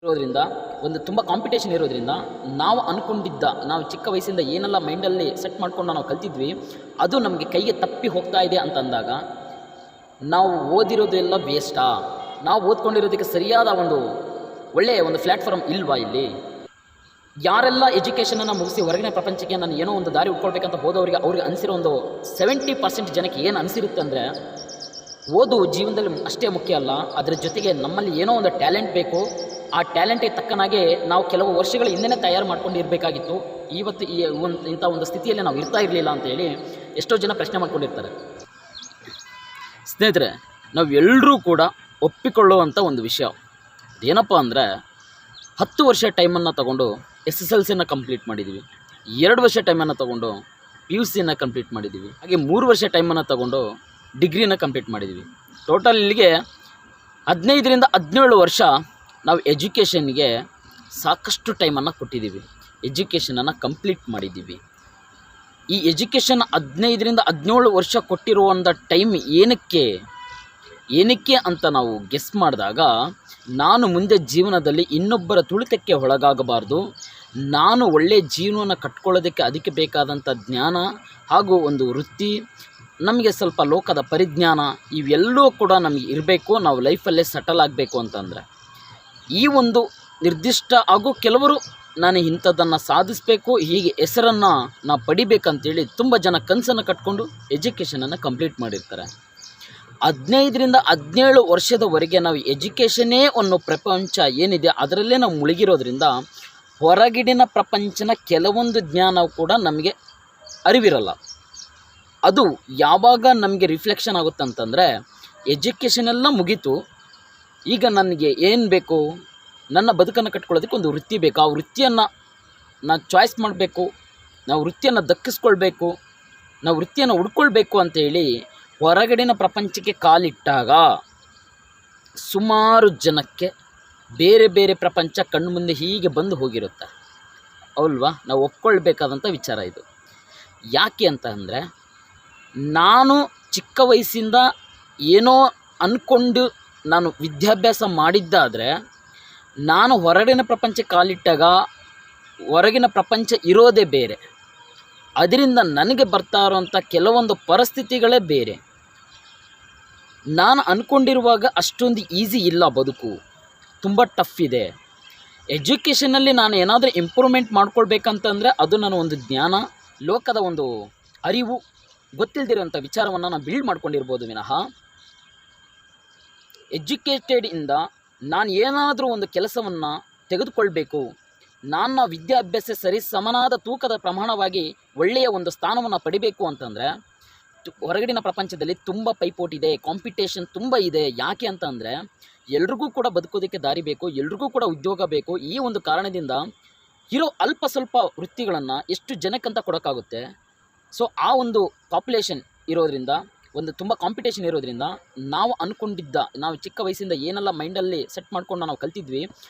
ಇರೋದ್ರಿಂದ ಒಂದು ತುಂಬ ಕಾಂಪಿಟೇಷನ್ ಇರೋದ್ರಿಂದ ನಾವು ಅಂದ್ಕೊಂಡಿದ್ದ ನಾವು ಚಿಕ್ಕ ವಯಸ್ಸಿಂದ ಏನೆಲ್ಲ ಮೈಂಡಲ್ಲಿ ಸೆಟ್ ಮಾಡ್ಕೊಂಡು ನಾವು ಕಲ್ತಿದ್ವಿ ಅದು ನಮಗೆ ಕೈಗೆ ತಪ್ಪಿ ಹೋಗ್ತಾ ಇದೆ ಅಂತ ಅಂದಾಗ ನಾವು ಓದಿರೋದೆಲ್ಲ ವೇಸ್ಟಾ, ನಾವು ಓದ್ಕೊಂಡಿರೋದಕ್ಕೆ ಸರಿಯಾದ ಒಂದು ಒಳ್ಳೆಯ ಒಂದು ಪ್ಲ್ಯಾಟ್ಫಾರ್ಮ್ ಇಲ್ವಾ ಇಲ್ಲಿ? ಯಾರೆಲ್ಲ ಎಜುಕೇಷನನ್ನು ಮುಗಿಸಿ ಹೊರಗಿನ ಪ್ರಪಂಚಕ್ಕೆ ನಾನು ಏನೋ ಒಂದು ದಾರಿ ಉಟ್ಕೊಳ್ಬೇಕಂತ ಹೋದವರಿಗೆ ಅವ್ರಿಗೆ ಅನಿಸಿರೋ ಒಂದು 70% ಜನಕ್ಕೆ ಏನು ಅನಿಸಿರುತ್ತೆ ಅಂದರೆ, ಓದು ಜೀವನದಲ್ಲಿ ಅಷ್ಟೇ ಮುಖ್ಯ ಅಲ್ಲ, ಅದರ ಜೊತೆಗೆ ನಮ್ಮಲ್ಲಿ ಏನೋ ಒಂದು ಟ್ಯಾಲೆಂಟ್ ಬೇಕು, ಆ ಟ್ಯಾಲೆಂಟಿಗೆ ತಕ್ಕನಾಗೆ ನಾವು ಕೆಲವು ವರ್ಷಗಳ ಹಿಂದೆ ತಯಾರು ಮಾಡ್ಕೊಂಡಿರಬೇಕಾಗಿತ್ತು, ಇವತ್ತು ಇಂಥ ಒಂದು ಸ್ಥಿತಿಯಲ್ಲಿ ನಾವು ಇರ್ತಾ ಇರಲಿಲ್ಲ ಅಂತೇಳಿ ಎಷ್ಟೋ ಜನ ಪ್ರಶ್ನೆ ಮಾಡ್ಕೊಂಡಿರ್ತಾರೆ. ಸ್ನೇಹಿತರೆ, ನಾವು ಎಲ್ಲರೂ ಕೂಡ ಒಪ್ಪಿಕೊಳ್ಳುವಂಥ ಒಂದು ವಿಷಯ ಏನಪ್ಪ ಅಂದರೆ, 10 ವರ್ಷ ಟೈಮನ್ನು ತಗೊಂಡು SSLCಯನ್ನು ಕಂಪ್ಲೀಟ್ ಮಾಡಿದ್ದೀವಿ, 2 ವರ್ಷ ಟೈಮನ್ನು ತಗೊಂಡು PUCಯನ್ನು ಕಂಪ್ಲೀಟ್ ಮಾಡಿದ್ದೀವಿ, ಹಾಗೆ 3 ವರ್ಷ ಟೈಮನ್ನು ತಗೊಂಡು ಡಿಗ್ರಿನ ಕಂಪ್ಲೀಟ್ ಮಾಡಿದ್ದೀವಿ. ಟೋಟಲ್ ಇಲ್ಲಿಗೆ 15ರಿಂದ 17 ವರ್ಷ ನಾವು ಎಜುಕೇಷನ್ಗೆ ಸಾಕಷ್ಟು ಟೈಮನ್ನು ಕೊಟ್ಟಿದ್ದೀವಿ, ಎಜುಕೇಷನನ್ನು ಕಂಪ್ಲೀಟ್ ಮಾಡಿದ್ದೀವಿ. ಈ ಎಜುಕೇಷನ್ 15ರಿಂದ 17 ವರ್ಷ ಕೊಟ್ಟಿರುವಂಥ ಟೈಮ್ ಏನಕ್ಕೆ ಅಂತ ನಾವು ಗೆಸ್ ಮಾಡಿದಾಗ, ನಾನು ಮುಂದೆ ಜೀವನದಲ್ಲಿ ಇನ್ನೊಬ್ಬರ ತುಳಿತಕ್ಕೆ ಒಳಗಾಗಬಾರ್ದು, ನಾನು ಒಳ್ಳೆಯ ಜೀವನವನ್ನು ಕಟ್ಕೊಳ್ಳೋದಕ್ಕೆ ಅದಕ್ಕೆ ಬೇಕಾದಂಥ ಜ್ಞಾನ ಹಾಗೂ ಒಂದು ವೃತ್ತಿ, ನಮಗೆ ಸ್ವಲ್ಪ ಲೋಕದ ಪರಿಜ್ಞಾನ ಇವೆಲ್ಲವೂ ಕೂಡ ನಮಗೆ ಇರಬೇಕು, ನಾವು ಲೈಫಲ್ಲೇ ಸೆಟಲ್ ಆಗಬೇಕು ಅಂತಂದರೆ. ಈ ಒಂದು ನಿರ್ದಿಷ್ಟ ಹಾಗೂ ಕೆಲವರು ನಾನು ಇಂಥದ್ದನ್ನು ಸಾಧಿಸಬೇಕು, ಹೀಗೆ ಹೆಸರನ್ನು ನಾವು ಪಡಿಬೇಕಂತೇಳಿ ತುಂಬ ಜನ ಕನಸನ್ನು ಕಟ್ಕೊಂಡು ಎಜುಕೇಷನನ್ನು ಕಂಪ್ಲೀಟ್ ಮಾಡಿರ್ತಾರೆ. 15ರಿಂದ 17 ವರ್ಷದವರೆಗೆ ನಾವು ಎಜುಕೇಷನ್ನೇ ಅನ್ನೋ ಪ್ರಪಂಚ ಏನಿದೆ ಅದರಲ್ಲೇ ನಾವು ಮುಳುಗಿರೋದ್ರಿಂದ ಹೊರಗಿಡಿನ ಪ್ರಪಂಚನ ಕೆಲವೊಂದು ಜ್ಞಾನ ಕೂಡ ನಮಗೆ ಅರಿವಿರಲ್ಲ. ಅದು ಯಾವಾಗ ನಮಗೆ ರಿಫ್ಲೆಕ್ಷನ್ ಆಗುತ್ತೆ ಅಂತಂದರೆ, ಎಜುಕೇಷನೆಲ್ಲ ಮುಗೀತು, ಈಗ ನನಗೆ ಏನು ಬೇಕು, ನನ್ನ ಬದುಕನ್ನು ಕಟ್ಕೊಳ್ಳೋದಕ್ಕೆ ಒಂದು ವೃತ್ತಿ ಬೇಕು, ಆ ವೃತ್ತಿಯನ್ನು ನಾನು ಚಾಯ್ಸ್ ಮಾಡಬೇಕು, ನಾವು ವೃತ್ತಿಯನ್ನು ದಕ್ಕಿಸ್ಕೊಳ್ಬೇಕು, ನಾವು ವೃತ್ತಿಯನ್ನು ಹುಡ್ಕೊಳ್ಬೇಕು ಅಂತೇಳಿ ಹೊರಗಡಿನ ಪ್ರಪಂಚಕ್ಕೆ ಕಾಲಿಟ್ಟಾಗ ಸುಮಾರು ಜನಕ್ಕೆ ಬೇರೆ ಬೇರೆ ಪ್ರಪಂಚ ಕಣ್ಣು ಮುಂದೆ ಹೀಗೆ ಬಂದು ಹೋಗಿರುತ್ತೆ, ಅವಲ್ವಾ? ನಾವು ಒಪ್ಕೊಳ್ಬೇಕಾದಂಥ ವಿಚಾರ ಇದು. ಯಾಕೆ ಅಂತ ಅಂದರೆ, ನಾನು ಚಿಕ್ಕ ವಯಸ್ಸಿಂದ ಏನೋ ಅಂದ್ಕೊಂಡು ನಾನು ವಿದ್ಯಾಭ್ಯಾಸ ಮಾಡಿದ್ದಾದರೆ, ನಾನು ಹೊರಗಿನ ಪ್ರಪಂಚಕ್ಕೆ ಕಾಲಿಟ್ಟಾಗ ಹೊರಗಿನ ಪ್ರಪಂಚ ಇರೋದೇ ಬೇರೆ, ಅದರಿಂದ ನನಗೆ ಬರ್ತಾ ಇರೋವಂಥ ಕೆಲವೊಂದು ಪರಿಸ್ಥಿತಿಗಳೇ ಬೇರೆ. ನಾನು ಅಂದ್ಕೊಂಡಿರುವಾಗ ಅಷ್ಟೊಂದು ಈಸಿ ಇಲ್ಲ, ಬದುಕು ತುಂಬ ಟಫ್ ಇದೆ. ಎಜುಕೇಷನಲ್ಲಿ ನಾನು ಏನಾದರೂ ಇಂಪ್ರೂವ್ಮೆಂಟ್ ಮಾಡ್ಕೊಳ್ಬೇಕಂತಂದರೆ ಅದು ನನ್ನ ಒಂದು ಜ್ಞಾನ, ಲೋಕದ ಒಂದು ಅರಿವು, ಗೊತ್ತಿಲ್ಲದಿರೋಂಥ ವಿಚಾರವನ್ನು ನಾನು ಬಿಲ್ಡ್ ಮಾಡ್ಕೊಂಡಿರ್ಬೋದು ವಿನಃ, ಎಜುಕೇಟೆಡಿಂದ ನಾನು ಏನಾದರೂ ಒಂದು ಕೆಲಸವನ್ನು ತೆಗೆದುಕೊಳ್ಬೇಕು, ನನ್ನ ವಿದ್ಯಾಭ್ಯಾಸ ಸರಿ ಸಮನಾದ ತೂಕದ ಪ್ರಮಾಣವಾಗಿ ಒಳ್ಳೆಯ ಒಂದು ಸ್ಥಾನವನ್ನು ಪಡಿಬೇಕು ಅಂತಂದರೆ ಹೊರಗಡಿನ ಪ್ರಪಂಚದಲ್ಲಿ ತುಂಬ ಪೈಪೋಟಿ ಇದೆ, ಕಾಂಪಿಟೇಷನ್ ತುಂಬ ಇದೆ. ಯಾಕೆ ಅಂತ ಅಂದರೆ, ಎಲ್ರಿಗೂ ಕೂಡ ಬದುಕೋದಕ್ಕೆ ದಾರಿ ಬೇಕು, ಎಲ್ರಿಗೂ ಕೂಡ ಉದ್ಯೋಗ ಬೇಕು. ಈ ಒಂದು ಕಾರಣದಿಂದ ಇರೋ ಅಲ್ಪ ಸ್ವಲ್ಪ ವೃತ್ತಿಗಳನ್ನು ಎಷ್ಟು ಜನಕ್ಕಂತ ಕೊಡೋಕ್ಕಾಗುತ್ತೆ? ಸೊ ಆ ಒಂದು ಪಾಪ್ಯುಲೇಷನ್ ಇರೋದ್ರಿಂದ, ಒಂದು ತುಂಬ ಕಾಂಪಿಟೇಷನ್ ಇರೋದ್ರಿಂದ ನಾವು ಅಂದ್ಕೊಂಡಿದ್ದ, ನಾವು ಚಿಕ್ಕ ವಯಸ್ಸಿಂದ ಏನೆಲ್ಲ ಮೈಂಡಲ್ಲಿ ಸೆಟ್ ಮಾಡ್ಕೊಂಡು ನಾವು ಕಲ್ತಿದ್ವಿ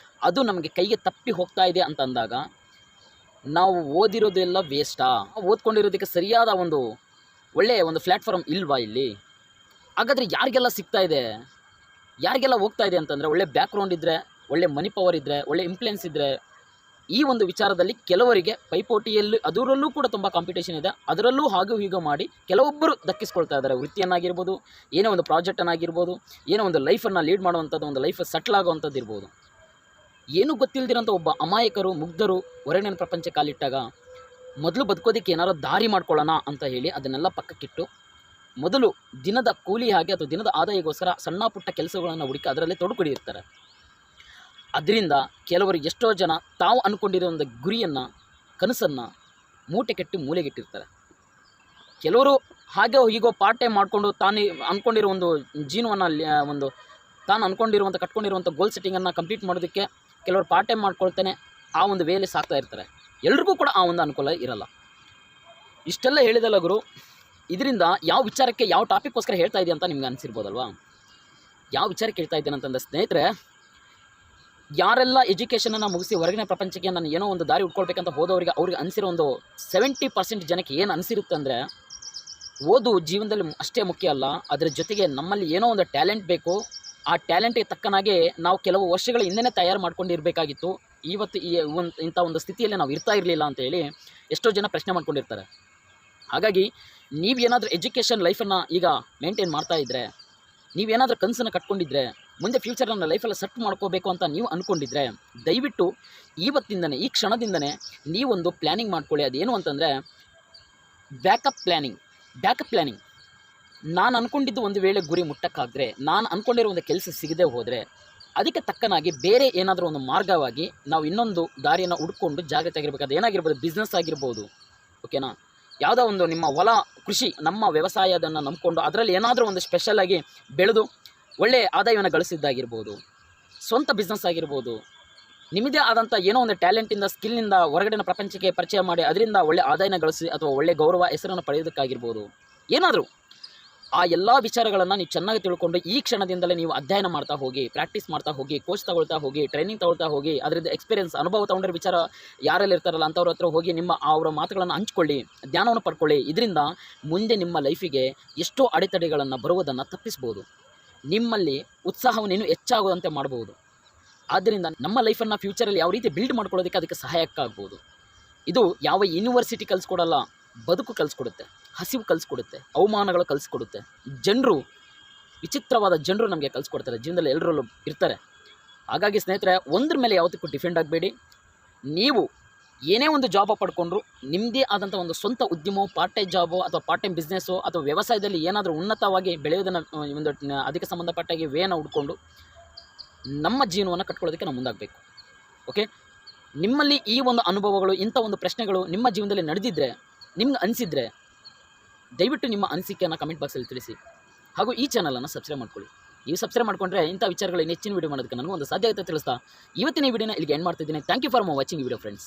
ಅದು ನಮಗೆ ಕೈಗೆ ತಪ್ಪಿ ಹೋಗ್ತಾ ಇದೆ ಅಂತ ಅಂದಾಗ ನಾವು ಓದಿರೋದೆಲ್ಲ ವೇಸ್ಟಾ, ಓದ್ಕೊಂಡಿರೋದಕ್ಕೆ ಸರಿಯಾದ ಒಂದು ಒಳ್ಳೆಯ ಒಂದು ಪ್ಲ್ಯಾಟ್ಫಾರ್ಮ್ ಇಲ್ವಾ ಇಲ್ಲಿ? ಹಾಗಾದರೆ ಯಾರಿಗೆಲ್ಲ ಸಿಗ್ತಾ ಇದೆ, ಯಾರಿಗೆಲ್ಲ ಹೋಗ್ತಾ ಇದೆ ಅಂತಂದರೆ, ಒಳ್ಳೆ ಬ್ಯಾಕ್ಗ್ರೌಂಡ್ ಇದ್ದರೆ, ಒಳ್ಳೆ ಮನಿ ಪವರ್ ಇದ್ದರೆ, ಒಳ್ಳೆ ಇನ್ಫ್ಲುಯೆನ್ಸ್ ಇದ್ದರೆ, ಈ ಒಂದು ವಿಚಾರದಲ್ಲಿ ಕೆಲವರಿಗೆ ಪೈಪೋಟಿಯಲ್ಲಿ ಅದರಲ್ಲೂ ಕೂಡ ತುಂಬ ಕಾಂಪಿಟೇಷನ್ ಇದೆ, ಅದರಲ್ಲೂ ಹಾಗೂ ಹೀಗೆ ಮಾಡಿ ಕೆಲವೊಬ್ಬರು ದಕ್ಕಿಸ್ಕೊಳ್ತಾ ಇದ್ದಾರೆ. ವೃತ್ತಿಯನ್ನಾಗಿರ್ಬೋದು, ಏನೋ ಒಂದು ಪ್ರಾಜೆಕ್ಟನ್ನಾಗಿರ್ಬೋದು, ಏನೋ ಒಂದು ಲೈಫನ್ನು ಲೀಡ್ ಮಾಡುವಂಥದ್ದು, ಒಂದು ಲೈಫ್ ಸೆಟ್ಲ್ ಆಗುವಂಥದ್ದು ಇರ್ಬೋದು. ಏನೂ ಗೊತ್ತಿಲ್ಲದಿರೋಂಥ ಒಬ್ಬ ಅಮಾಯಕರು, ಮುಗ್ಧರು ಹೊರಗಿನ ಪ್ರಪಂಚ ಕಾಲಿಟ್ಟಾಗ ಮೊದಲು ಬದುಕೋದಕ್ಕೆ ಏನಾರು ದಾರಿ ಮಾಡ್ಕೊಳ್ಳೋಣ ಅಂತ ಹೇಳಿ ಅದನ್ನೆಲ್ಲ ಪಕ್ಕಕ್ಕಿಟ್ಟು ಮೊದಲು ದಿನದ ಕೂಲಿ ಹಾಗೆ ಅಥವಾ ದಿನದ ಆದಾಯಕ್ಕೋಸ್ಕರ ಸಣ್ಣ ಪುಟ್ಟ ಕೆಲಸಗಳನ್ನು ಹುಡುಕಿ ಅದರಲ್ಲೇ ತೊಡಗುಡಿರ್ತಾರೆ. ಅದರಿಂದ ಕೆಲವರು ಎಷ್ಟೋ ಜನ ತಾವು ಅಂದ್ಕೊಂಡಿರೋ ಒಂದು ಗುರಿಯನ್ನು, ಕನಸನ್ನು ಮೂಟೆ ಕಟ್ಟಿ ಮೂಲೆಗಿಟ್ಟಿರ್ತಾರೆ. ಕೆಲವರು ಹಾಗೆ ಹೀಗೋ ಪಾರ್ಟ್ ಟೈಮ್ ಮಾಡಿಕೊಂಡು ತಾನು ಅಂದ್ಕೊಂಡಿರೋ ಒಂದು ಜೀವನವನ್ನು, ಒಂದು ತಾನು ಅಂದ್ಕೊಂಡಿರುವಂಥ ಕಟ್ಕೊಂಡಿರುವಂಥ ಗೋಲ್ ಸೆಟ್ಟಿಂಗನ್ನು ಕಂಪ್ಲೀಟ್ ಮಾಡೋದಕ್ಕೆ ಕೆಲವರು ಪಾರ್ಟ್ ಟೈಮ್ ಮಾಡ್ಕೊಳ್ತಾನೆ ಆ ಒಂದು ವೇಲೆ ಸಾಕ್ತಾ ಇರ್ತಾರೆ. ಎಲ್ರಿಗೂ ಕೂಡ ಆ ಒಂದು ಅನುಕೂಲ ಇರಲ್ಲ. ಇಷ್ಟೆಲ್ಲ ಹೇಳಿದಲ್ಲ ಗುರು, ಇದರಿಂದ ಯಾವ ವಿಚಾರಕ್ಕೆ, ಯಾವ ಟಾಪಿಕ್ಕೋಸ್ಕರ ಹೇಳ್ತಾ ಇದೆಯಾ ಅಂತ ನಿಮ್ಗೆ ಅನಿಸಿರ್ಬೋದಲ್ವಾ? ಯಾವ ವಿಚಾರಕ್ಕೆ ಹೇಳ್ತಾ ಇದ್ದೇನೆ ಅಂತಂದರೆ, ಸ್ನೇಹಿತರೆ, ಯಾರೆಲ್ಲ ಎಜುಕೇಷನನ್ನು ಮುಗಿಸಿ ಹೊರಗಿನ ಪ್ರಪಂಚಕ್ಕೆ ನಾನು ಏನೋ ಒಂದು ದಾರಿ ಉಟ್ಕೊಳ್ಬೇಕಂತ ಹೋದವರಿಗೆ ಅವ್ರಿಗೆ ಅನಿಸಿರೋ ಒಂದು 70% ಜನಕ್ಕೆ ಏನು ಅನಿಸಿರುತ್ತೆ ಅಂದರೆ, ಓದು ಜೀವನದಲ್ಲಿ ಅಷ್ಟೇ ಮುಖ್ಯ ಅಲ್ಲ, ಅದರ ಜೊತೆಗೆ ನಮ್ಮಲ್ಲಿ ಏನೋ ಒಂದು ಟ್ಯಾಲೆಂಟ್ ಬೇಕು, ಆ ಟ್ಯಾಲೆಂಟಿಗೆ ತಕ್ಕನಾಗೆ ನಾವು ಕೆಲವು ವರ್ಷಗಳ ಹಿಂದೆನೇ ತಯಾರು ಮಾಡ್ಕೊಂಡಿರಬೇಕಾಗಿತ್ತು. ಇವತ್ತು ಇಂಥ ಒಂದು ಸ್ಥಿತಿಯಲ್ಲಿ ನಾವು ಇರ್ತಾ ಇರಲಿಲ್ಲ ಅಂತೇಳಿ ಎಷ್ಟೋ ಜನ ಪ್ರಶ್ನೆ ಮಾಡ್ಕೊಂಡಿರ್ತಾರೆ. ಹಾಗಾಗಿ ನೀವೇನಾದರೂ ಎಜುಕೇಷನ್ ಲೈಫನ್ನು ಈಗ ಮೇಂಟೈನ್ ಮಾಡ್ತಾ ಇದ್ದರೆ, ನೀವೇನಾದರೂ ಕನಸನ್ನು ಕಟ್ಕೊಂಡಿದ್ರೆ, ಮುಂದೆ ಫ್ಯೂಚರನ್ನು ಲೈಫಲ್ಲಿ ಸೆಟ್ ಮಾಡ್ಕೋಬೇಕು ಅಂತ ನೀವು ಅಂದ್ಕೊಂಡಿದ್ರೆ, ದಯವಿಟ್ಟು ಇವತ್ತಿಂದನೇ, ಈ ಕ್ಷಣದಿಂದನೇ ನೀವೊಂದು ಪ್ಲ್ಯಾನಿಂಗ್ ಮಾಡ್ಕೊಳ್ಳಿ. ಅದೇನು ಅಂತಂದರೆ ಬ್ಯಾಕಪ್ ಪ್ಲ್ಯಾನಿಂಗ್. ನಾನು ಅಂದ್ಕೊಂಡಿದ್ದು ಒಂದು ವೇಳೆ ಗುರಿ ಮುಟ್ಟಕ್ಕಾದರೆ, ನಾನು ಅಂದ್ಕೊಂಡಿರೋ ಒಂದು ಕೆಲಸ ಸಿಗದೆ ಹೋದರೆ, ಅದಕ್ಕೆ ತಕ್ಕನಾಗಿ ಬೇರೆ ಏನಾದರೂ ಒಂದು ಮಾರ್ಗವಾಗಿ ನಾವು ಇನ್ನೊಂದು ದಾರಿಯನ್ನು ಹುಡ್ಕೊಂಡು ಜಾಗ್ರತೆಯಾಗಿರ್ಬೇಕು. ಅದು ಏನಾಗಿರ್ಬೋದು, ಬಿಸ್ನೆಸ್ ಆಗಿರ್ಬೋದು, ಓಕೆನಾ, ಯಾವುದೋ ಒಂದು ನಿಮ್ಮ ಹೊಲ ಕೃಷಿ, ನಮ್ಮ ವ್ಯವಸಾಯದನ್ನು ನಂಬಿಕೊಂಡು ಅದರಲ್ಲಿ ಏನಾದರೂ ಒಂದು ಸ್ಪೆಷಲಾಗಿ ಬೆಳೆದು ಒಳ್ಳೆಯ ಆದಾಯವನ್ನು ಗಳಿಸಿದ್ದಾಗಿರ್ಬೋದು, ಸ್ವಂತ ಬಿಸ್ನೆಸ್ ಆಗಿರ್ಬೋದು, ನಿಮ್ಮದೇ ಆದಂಥ ಏನೋ ಒಂದು ಟ್ಯಾಲೆಂಟಿಂದ, ಸ್ಕಿಲ್ನಿಂದ ಹೊರಗಡೆನ ಪ್ರಪಂಚಕ್ಕೆ ಪರಿಚಯ ಮಾಡಿ ಅದರಿಂದ ಒಳ್ಳೆ ಆದಾಯನ ಗಳಿಸಿ ಅಥವಾ ಒಳ್ಳೆ ಗೌರವ ಹೆಸರನ್ನು ಪಡೆಯೋದಕ್ಕಾಗಿರ್ಬೋದು, ಏನಾದರೂ ಆ ಎಲ್ಲ ವಿಚಾರಗಳನ್ನು ನೀವು ಚೆನ್ನಾಗಿ ತಿಳ್ಕೊಂಡು ಈ ಕ್ಷಣದಿಂದಲೇ ನೀವು ಅಧ್ಯಯನ ಮಾಡ್ತಾ ಹೋಗಿ, ಪ್ರಾಕ್ಟೀಸ್ ಮಾಡ್ತಾ ಹೋಗಿ, ಕೋಚ್ ತಗೊಳ್ತಾ ಹೋಗಿ, ಟ್ರೈನಿಂಗ್ ತಗೊಳ್ತಾ ಹೋಗಿ, ಅದರಿಂದ ಎಕ್ಸ್ಪೀರಿಯನ್ಸ್ ಅನುಭವ ತಗೊಂಡಿರೋ ವಿಚಾರ ಯಾರೆಲ್ಲ ಇರ್ತಾರಲ್ಲ ಅಂಥವ್ರ ಹತ್ರ ಹೋಗಿ ಅವರ ಮಾತುಗಳನ್ನು ಹಂಚ್ಕೊಳ್ಳಿ, ಜ್ಞಾನವನ್ನು ಪಡ್ಕೊಳ್ಳಿ. ಇದರಿಂದ ಮುಂದೆ ನಿಮ್ಮ ಲೈಫಿಗೆ ಎಷ್ಟೋ ಅಡೆತಡೆಗಳನ್ನು ಬರುವುದನ್ನು ತಪ್ಪಿಸ್ಬೋದು, ನಿಮ್ಮಲ್ಲಿ ಉತ್ಸಾಹವನ್ನು ಇನ್ನೂ ಹೆಚ್ಚಾಗುವಂತೆ ಮಾಡ್ಬೋದು. ಆದ್ದರಿಂದ ನಮ್ಮ ಲೈಫನ್ನು ಫ್ಯೂಚರಲ್ಲಿ ಯಾವ ರೀತಿ ಬಿಲ್ಡ್ ಮಾಡ್ಕೊಳ್ಳೋದಕ್ಕೆ ಅದಕ್ಕೆ ಸಹಾಯಕ್ಕಾಗ್ಬೋದು. ಇದು ಯಾವ ಯೂನಿವರ್ಸಿಟಿ ಕಲಿಸ್ಕೊಡಲ್ಲ, ಬದುಕು ಕಲಿಸ್ಕೊಡುತ್ತೆ, ಹಸಿವು ಕಲಿಸ್ಕೊಡುತ್ತೆ, ಅವಮಾನಗಳು ಕಲಿಸ್ಕೊಡುತ್ತೆ. ಜನರು, ವಿಚಿತ್ರವಾದ ಜನರು ನಮಗೆ ಕಲಿಸ್ಕೊಡ್ತಾರೆ. ಜೀವನದಲ್ಲಿ ಎಲ್ಲರಲ್ಲೂ ಇರ್ತಾರೆ. ಹಾಗಾಗಿ ಸ್ನೇಹಿತರೆ, ಒಂದ್ರ ಮೇಲೆ ಯಾವತ್ತಕ್ಕೂ ಡಿಫೆಂಡ್ ಆಗಬೇಡಿ. ನೀವು ಏನೇ ಒಂದು ಜಾಬ್ ಪಡ್ಕೊಂಡ್ರು, ನಿಮ್ಮದೇ ಆದಂಥ ಒಂದು ಸ್ವಂತ ಉದ್ಯಮವೋ, ಪಾರ್ಟ್ ಟೈಮ್ ಜಾಬೋ ಅಥವಾ ಪಾರ್ಟ್ ಟೈಮ್ ಬಿಸ್ನೆಸ್ಸೋ ಅಥವಾ ವ್ಯವಸಾಯದಲ್ಲಿ ಏನಾದರೂ ಉನ್ನತವಾಗಿ ಬೆಳೆಯೋದನ್ನು ಒಂದು ಅದಕ್ಕೆ ಸಂಬಂಧಪಟ್ಟಾಗಿ ವೇನ ಹುಡ್ಕೊಂಡು ನಮ್ಮ ಜೀವನವನ್ನು ಕಟ್ಕೊಳ್ಳೋದಕ್ಕೆ ನಾವು ಮುಂದಾಗಬೇಕು. ಓಕೆ, ನಿಮ್ಮಲ್ಲಿ ಈ ಒಂದು ಅನುಭವಗಳು, ಇಂಥ ಒಂದು ಪ್ರಶ್ನೆಗಳು ನಿಮ್ಮ ಜೀವನದಲ್ಲಿ ನಡೆದಿದ್ದರೆ, ನಿಮ್ಗೆ ಅನಿಸಿದರೆ, ದಯವಿಟ್ಟು ನಿಮ್ಮ ಅನಿಸಿಕೆಯನ್ನು ಕಮೆಂಟ್ ಬಾಕ್ಸಲ್ಲಿ ತಿಳಿಸಿ. ಹಾಗೂ ಈ ಚಾನಲನ್ನು ಸಬ್ಸ್ಕ್ರೈಬ್ ಮಾಡ್ಕೊಳ್ಳಿ. ನೀವು ಸಬ್ಸ್ಕ್ರೈಬ್ ಮಾಡ್ಕೊಂಡ್ರೆ ಇಂಥ ವಿಚಾರಗಳು ಹೆಚ್ಚಿನ ವೀಡಿಯೋ ಮಾಡೋದಕ್ಕೆ ನನಗೂ ಒಂದು ಸಾಧ್ಯತೆ ತಿಳಿಸ್ತಾ ಇವತ್ತಿನ ಈ ವಿಡಿಯೋನ ಇಲ್ಲಿಗೆ ಎಂಡ್ ಮಾಡ್ತಿದ್ದೀನಿ. Thank you for watching video friends.